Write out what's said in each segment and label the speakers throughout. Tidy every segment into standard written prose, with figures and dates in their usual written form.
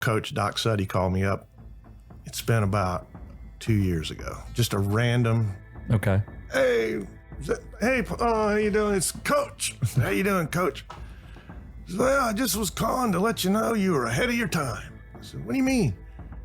Speaker 1: Coach Doc Suddy called me up. It's been about 2 years ago. Just a random,
Speaker 2: Okay.
Speaker 1: hey, how you doing? It's Coach. How you doing, Coach? He said, well, I just was calling to let you know you were ahead of your time. I said, what do you mean?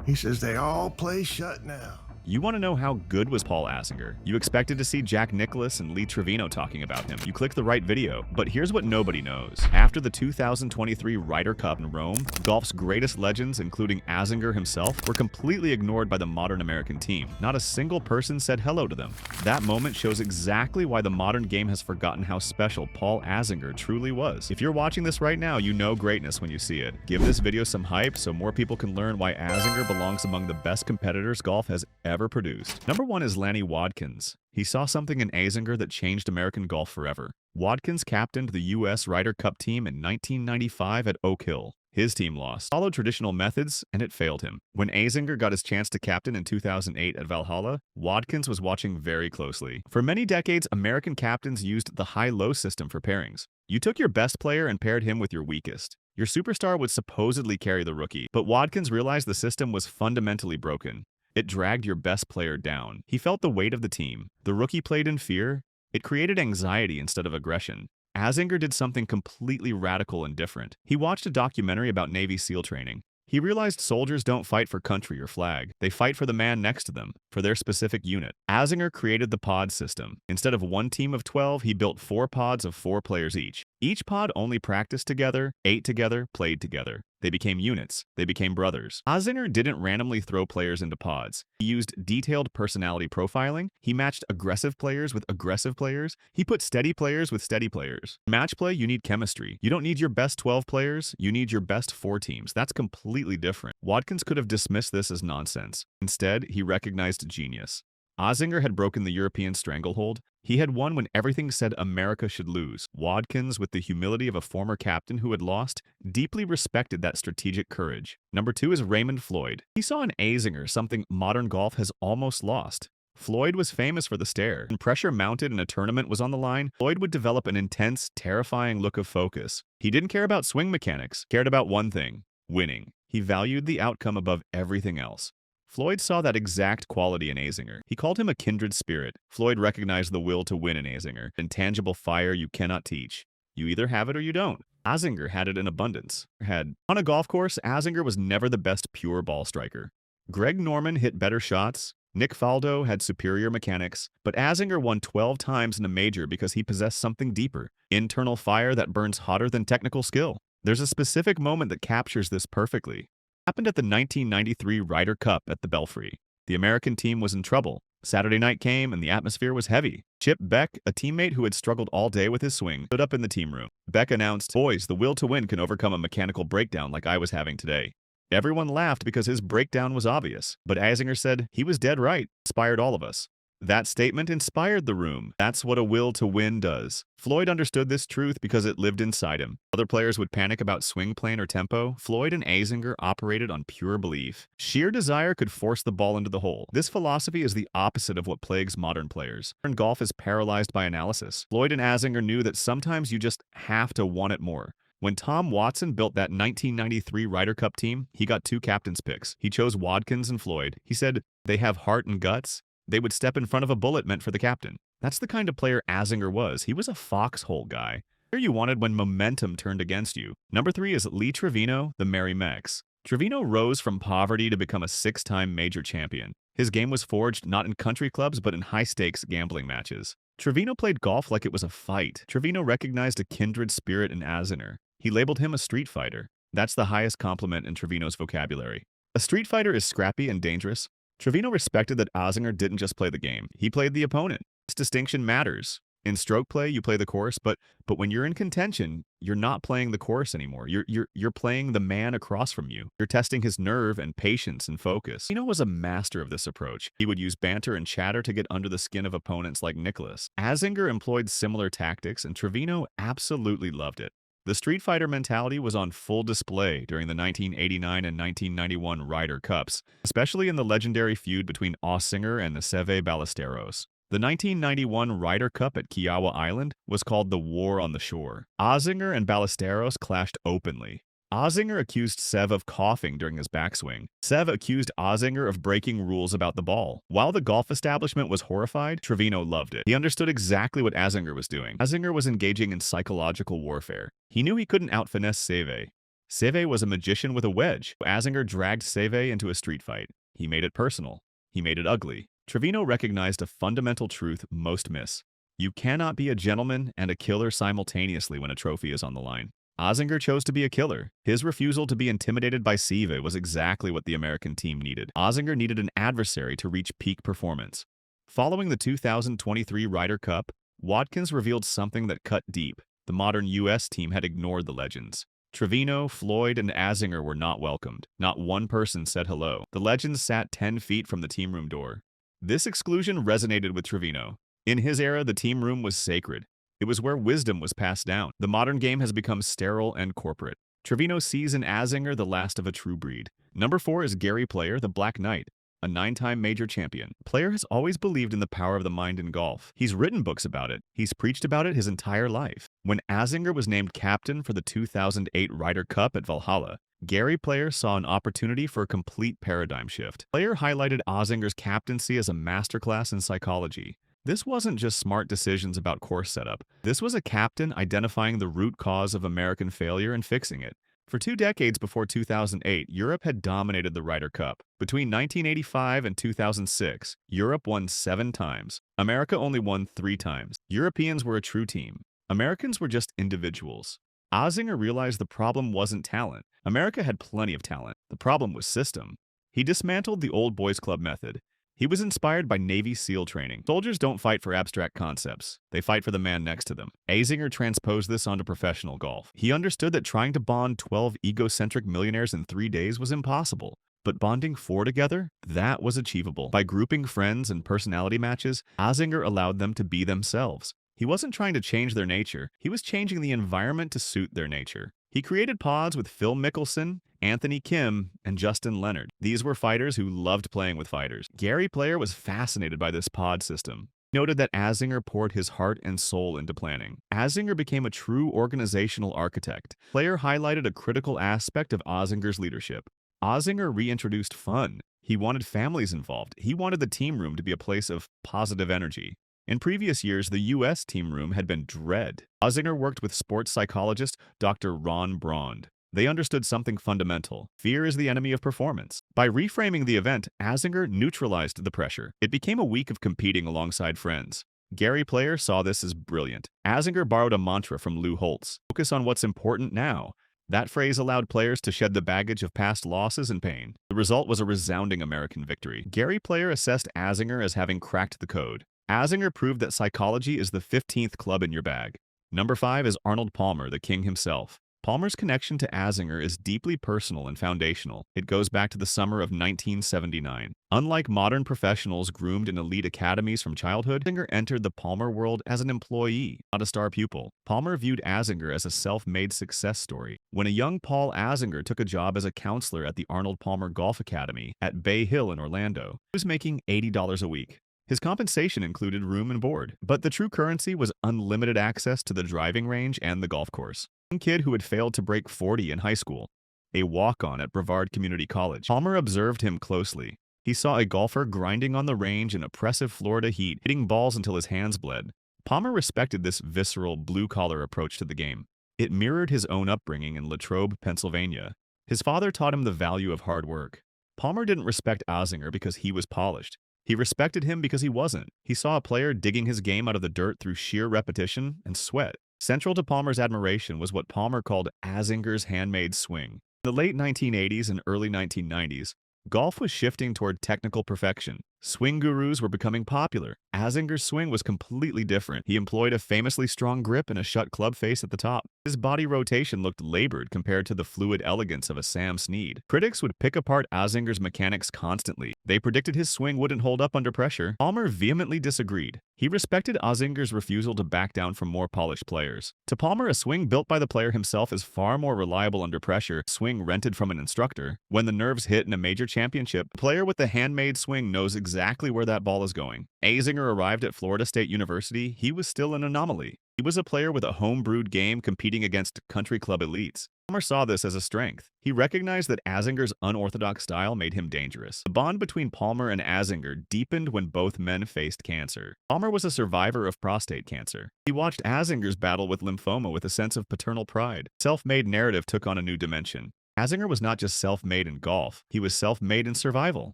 Speaker 1: He says, they all play shut now.
Speaker 3: You want to know how good was Paul Azinger? You expected to see Jack Nicklaus and Lee Trevino talking about him. You clicked the right video, but here's what nobody knows. After the 2023 Ryder Cup in Rome, golf's greatest legends, including Azinger himself, were completely ignored by the modern American team. Not a single person said hello to them. That moment shows exactly why the modern game has forgotten how special Paul Azinger truly was. If you're watching this right now, you know greatness when you see it. Give this video some hype so more people can learn why Azinger belongs among the best competitors golf has ever produced. Number 1 is Lanny Wadkins. He saw something in Azinger that changed American golf forever. Wadkins captained the U.S. Ryder Cup team in 1995 at Oak Hill. His team lost, followed traditional methods, and it failed him. When Azinger got his chance to captain in 2008 at Valhalla, Wadkins was watching very closely. For many decades, American captains used the high-low system for pairings. You took your best player and paired him with your weakest. Your superstar would supposedly carry the rookie, but Wadkins realized the system was fundamentally broken. It dragged your best player down. He felt the weight of the team. The rookie played in fear. It created anxiety instead of aggression. Azinger did something completely radical and different. He watched a documentary about Navy SEAL training. He realized soldiers don't fight for country or flag. They fight for the man next to them, for their specific unit. Azinger created the pod system. Instead of one team of 12, he built 4 pods of 4 players each. Each pod only practiced together, ate together, played together. They became units. They became brothers. Azinger didn't randomly throw players into pods. He used detailed personality profiling. He matched aggressive players with aggressive players. He put steady players with steady players. In match play, you need chemistry. You don't need your best 12 players. You need your best 4 teams. That's completely different. Wadkins could have dismissed this as nonsense. Instead, he recognized genius. Azinger had broken the European stranglehold. He had won when everything said America should lose. Wadkins, with the humility of a former captain who had lost, deeply respected that strategic courage. Number 2 is Raymond Floyd. He saw in Azinger something modern golf has almost lost. Floyd was famous for the stare. When pressure mounted and a tournament was on the line, Floyd would develop an intense, terrifying look of focus. He didn't care about swing mechanics, cared about one thing: winning. He valued the outcome above everything else. Floyd saw that exact quality in Azinger. He called him a kindred spirit. Floyd recognized the will to win in Azinger, intangible fire you cannot teach. You either have it or you don't. Azinger had it in abundance. On a golf course, Azinger was never the best pure ball striker. Greg Norman hit better shots. Nick Faldo had superior mechanics, but Azinger won 12 times in a major because he possessed something deeper, internal fire that burns hotter than technical skill. There's a specific moment that captures this perfectly. Happened at the 1993 Ryder Cup at the Belfry. The American team was in trouble. Saturday night came and the atmosphere was heavy. Chip Beck, a teammate who had struggled all day with his swing, stood up in the team room. Beck announced, "Boys, the will to win can overcome a mechanical breakdown like I was having today." Everyone laughed because his breakdown was obvious, but Azinger said he was dead right, inspired all of us. That statement inspired the room. That's what a will to win does. Floyd understood this truth because it lived inside him. Other players would panic about swing plane or tempo. Floyd and Azinger operated on pure belief. Sheer desire could force the ball into the hole. This philosophy is the opposite of what plagues modern players. Modern golf is paralyzed by analysis. Floyd and Azinger knew that sometimes you just have to want it more. When Tom Watson built that 1993 Ryder Cup team, he got 2 captain's picks. He chose Wadkins and Floyd. He said, they have heart and guts. They would step in front of a bullet meant for the captain. That's the kind of player Azinger was. He was a foxhole guy. Here you wanted when momentum turned against you. Number 3 is Lee Trevino, the Merry Mex. Trevino rose from poverty to become a 6-time major champion. His game was forged not in country clubs but in high-stakes gambling matches. Trevino played golf like it was a fight. Trevino recognized a kindred spirit in Azinger. He labeled him a street fighter. That's the highest compliment in Trevino's vocabulary. A street fighter is scrappy and dangerous. Trevino respected that Azinger didn't just play the game. He played the opponent. This distinction matters. In stroke play, you play the course, but when you're in contention, you're not playing the course anymore. You're playing the man across from you. You're testing his nerve and patience and focus. Trevino was a master of this approach. He would use banter and chatter to get under the skin of opponents like Nicklaus. Azinger employed similar tactics, and Trevino absolutely loved it. The Street Fighter mentality was on full display during the 1989 and 1991 Ryder Cups, especially in the legendary feud between Azinger and the Seve Ballesteros. The 1991 Ryder Cup at Kiowa Island was called the War on the Shore. Azinger and Ballesteros clashed openly. Azinger accused Sev of coughing during his backswing. Sev accused Azinger of breaking rules about the ball. While the golf establishment was horrified, Trevino loved it. He understood exactly what Azinger was doing. Azinger was engaging in psychological warfare. He knew he couldn't out-finesse Seve. Seve was a magician with a wedge. Azinger dragged Seve into a street fight. He made it personal. He made it ugly. Trevino recognized a fundamental truth most miss. You cannot be a gentleman and a killer simultaneously when a trophy is on the line. Azinger chose to be a killer. His refusal to be intimidated by Seve was exactly what the American team needed. Azinger needed an adversary to reach peak performance. Following the 2023 Ryder Cup, Wadkins revealed something that cut deep. The modern U.S. team had ignored the legends. Trevino, Floyd, and Azinger were not welcomed. Not one person said hello. The legends sat 10 feet from the team room door. This exclusion resonated with Trevino. In his era, the team room was sacred. It was where wisdom was passed down. The modern game has become sterile and corporate. Trevino sees in Azinger the last of a true breed. Number 4 is Gary Player, the Black Knight, a 9-time major champion. Player has always believed in the power of the mind in golf. He's written books about it. He's preached about it his entire life. When Azinger was named captain for the 2008 Ryder Cup at Valhalla, Gary Player saw an opportunity for a complete paradigm shift. Player highlighted Azinger's captaincy as a masterclass in psychology. This wasn't just smart decisions about course setup. This was a captain identifying the root cause of American failure and fixing it. For 2 decades before 2008, Europe had dominated the Ryder Cup. Between 1985 and 2006, Europe won 7 times. America only won 3 times. Europeans were a true team. Americans were just individuals. Azinger realized the problem wasn't talent. America had plenty of talent. The problem was system. He dismantled the old boys club method. He was inspired by Navy SEAL training. Soldiers don't fight for abstract concepts. They fight for the man next to them. Azinger transposed this onto professional golf. He understood that trying to bond 12 egocentric millionaires in 3 days was impossible. But bonding 4 together, that was achievable. By grouping friends and personality matches, Azinger allowed them to be themselves. He wasn't trying to change their nature. He was changing the environment to suit their nature. He created pods with Phil Mickelson, Anthony Kim, and Justin Leonard. These were fighters who loved playing with fighters. Gary Player was fascinated by this pod system. He noted that Azinger poured his heart and soul into planning. Azinger became a true organizational architect. Player highlighted a critical aspect of Azinger's leadership. Azinger reintroduced fun. He wanted families involved. He wanted the team room to be a place of positive energy. In previous years, the U.S. team room had been dread. Azinger worked with sports psychologist Dr. Ron Braund. They understood something fundamental. Fear is the enemy of performance. By reframing the event, Azinger neutralized the pressure. It became a week of competing alongside friends. Gary Player saw this as brilliant. Azinger borrowed a mantra from Lou Holtz: focus on what's important now. That phrase allowed players to shed the baggage of past losses and pain. The result was a resounding American victory. Gary Player assessed Azinger as having cracked the code. Azinger proved that psychology is the 15th club in your bag. Number 5 is Arnold Palmer, the king himself. Palmer's connection to Azinger is deeply personal and foundational. It goes back to the summer of 1979. Unlike modern professionals groomed in elite academies from childhood, Azinger entered the Palmer world as an employee, not a star pupil. Palmer viewed Azinger as a self-made success story. When a young Paul Azinger took a job as a counselor at the Arnold Palmer Golf Academy at Bay Hill in Orlando, he was making $80 a week. His compensation included room and board, but the true currency was unlimited access to the driving range and the golf course. A kid who had failed to break 40 in high school, a walk-on at Brevard Community College. Palmer observed him closely. He saw a golfer grinding on the range in oppressive Florida heat, hitting balls until his hands bled. Palmer respected this visceral, blue-collar approach to the game. It mirrored his own upbringing in Latrobe, Pennsylvania. His father taught him the value of hard work. Palmer didn't respect Azinger because he was polished. He respected him because he wasn't. He saw a player digging his game out of the dirt through sheer repetition and sweat. Central to Palmer's admiration was what Palmer called Azinger's handmade swing. In the late 1980s and early 1990s, golf was shifting toward technical perfection. Swing gurus were becoming popular. Azinger's swing was completely different. He employed a famously strong grip and a shut club face at the top. His body rotation looked labored compared to the fluid elegance of a Sam Snead. Critics would pick apart Azinger's mechanics constantly. They predicted his swing wouldn't hold up under pressure. Palmer vehemently disagreed. He respected Azinger's refusal to back down from more polished players. To Palmer, a swing built by the player himself is far more reliable under pressure. A swing rented from an instructor. When the nerves hit in a major championship, the player with the handmade swing knows exactly exactly where that ball is going. Azinger arrived at Florida State University. He was still an anomaly. He was a player with a home-brewed game competing against country club elites. Palmer saw this as a strength. He recognized that Azinger's unorthodox style made him dangerous. The bond between Palmer and Azinger deepened when both men faced cancer. Palmer was a survivor of prostate cancer. He watched Azinger's battle with lymphoma with a sense of paternal pride. Self-made narrative took on a new dimension. Azinger was not just self-made in golf, he was self-made in survival.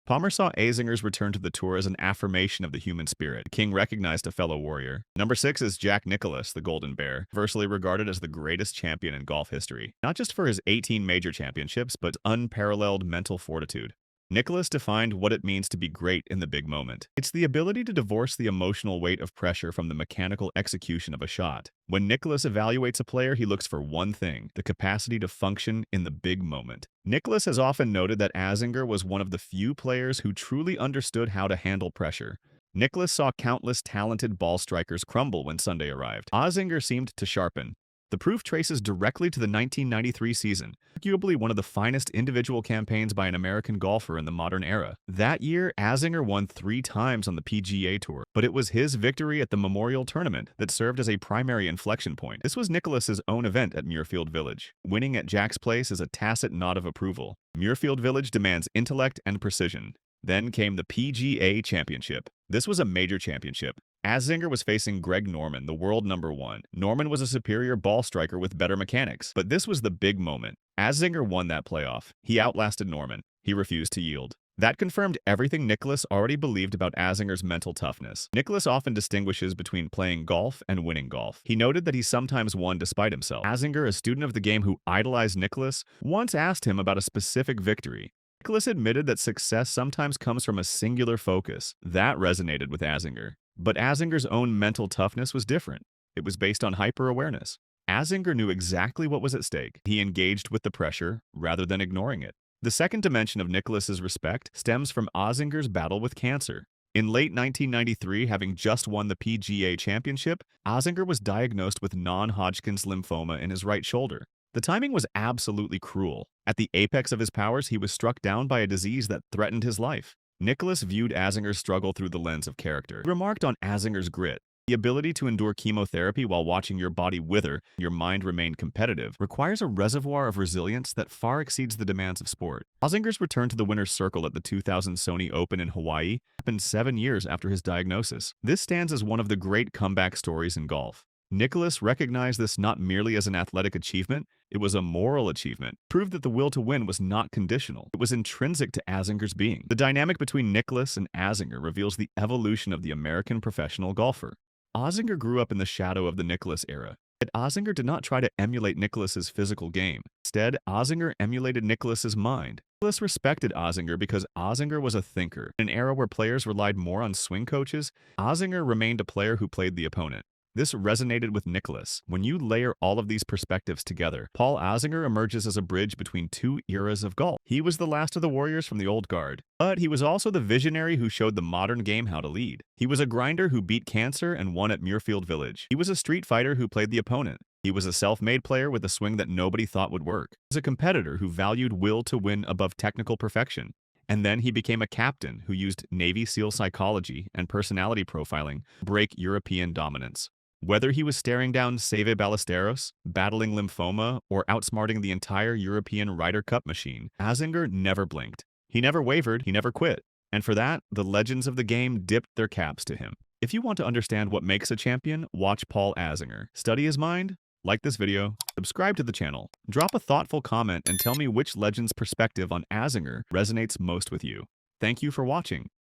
Speaker 3: Palmer saw Azinger's return to the tour as an affirmation of the human spirit. The king recognized a fellow warrior. Number 6 is Jack Nicklaus, the Golden Bear, universally regarded as the greatest champion in golf history, not just for his 18 major championships, but unparalleled mental fortitude. Nicklaus defined what it means to be great in the big moment. It's the ability to divorce the emotional weight of pressure from the mechanical execution of a shot. When Nicklaus evaluates a player, he looks for one thing: the capacity to function in the big moment. Nicklaus has often noted that Azinger was one of the few players who truly understood how to handle pressure. Nicklaus saw countless talented ball strikers crumble when Sunday arrived. Azinger seemed to sharpen. The proof traces directly to the 1993 season, arguably one of the finest individual campaigns by an American golfer in the modern era. That year, Azinger won 3 times on the PGA Tour, but it was his victory at the Memorial Tournament that served as a primary inflection point. This was Nicklaus's own event at Muirfield Village. Winning at Jack's Place is a tacit nod of approval. Muirfield Village demands intellect and precision. Then came the PGA Championship. This was a major championship. Azinger was facing Greg Norman, the world #1. Norman was a superior ball striker with better mechanics, but this was the big moment. Azinger won that playoff. He outlasted Norman. He refused to yield. That confirmed everything Nicklaus already believed about Azinger's mental toughness. Nicklaus often distinguishes between playing golf and winning golf. He noted that he sometimes won despite himself. Azinger, a student of the game who idolized Nicklaus, once asked him about a specific victory. Nicklaus admitted that success sometimes comes from a singular focus. That resonated with Azinger. But Azinger's own mental toughness was different. It was based on hyper-awareness. Azinger knew exactly what was at stake. He engaged with the pressure rather than ignoring it. The second dimension of Nicklaus's respect stems from Azinger's battle with cancer. In late 1993, having just won the PGA Championship, Azinger was diagnosed with non-Hodgkin's lymphoma in his right shoulder. The timing was absolutely cruel. At the apex of his powers, he was struck down by a disease that threatened his life. Nicklaus viewed Azinger's struggle through the lens of character. He remarked on Azinger's grit. The ability to endure chemotherapy while watching your body wither and your mind remain competitive requires a reservoir of resilience that far exceeds the demands of sport. Azinger's return to the winner's circle at the 2000 Sony Open in Hawaii happened 7 years after his diagnosis. This stands as one of the great comeback stories in golf. Nicklaus recognized this not merely as an athletic achievement, it was a moral achievement. It proved that the will to win was not conditional. It was intrinsic to Azinger's being. The dynamic between Nicklaus and Azinger reveals the evolution of the American professional golfer. Azinger grew up in the shadow of the Nicklaus era. Yet Azinger did not try to emulate Nicklaus's physical game. Instead, Azinger emulated Nicklaus's mind. Nicklaus respected Azinger because Azinger was a thinker. In an era where players relied more on swing coaches, Azinger remained a player who played the opponent. This resonated with Nicklaus. When you layer all of these perspectives together, Paul Azinger emerges as a bridge between 2 eras of golf. He was the last of the warriors from the old guard, but he was also the visionary who showed the modern game how to lead. He was a grinder who beat cancer and won at Muirfield Village. He was a street fighter who played the opponent. He was a self-made player with a swing that nobody thought would work. He was a competitor who valued will to win above technical perfection. And then he became a captain who used Navy SEAL psychology and personality profiling to break European dominance. Whether he was staring down Seve Ballesteros, battling lymphoma, or outsmarting the entire European Ryder Cup machine, Azinger never blinked. He never wavered, he never quit. And for that, the legends of the game dipped their caps to him. If you want to understand what makes a champion, watch Paul Azinger. Study his mind, like this video, subscribe to the channel, drop a thoughtful comment, and tell me which legend's perspective on Azinger resonates most with you. Thank you for watching.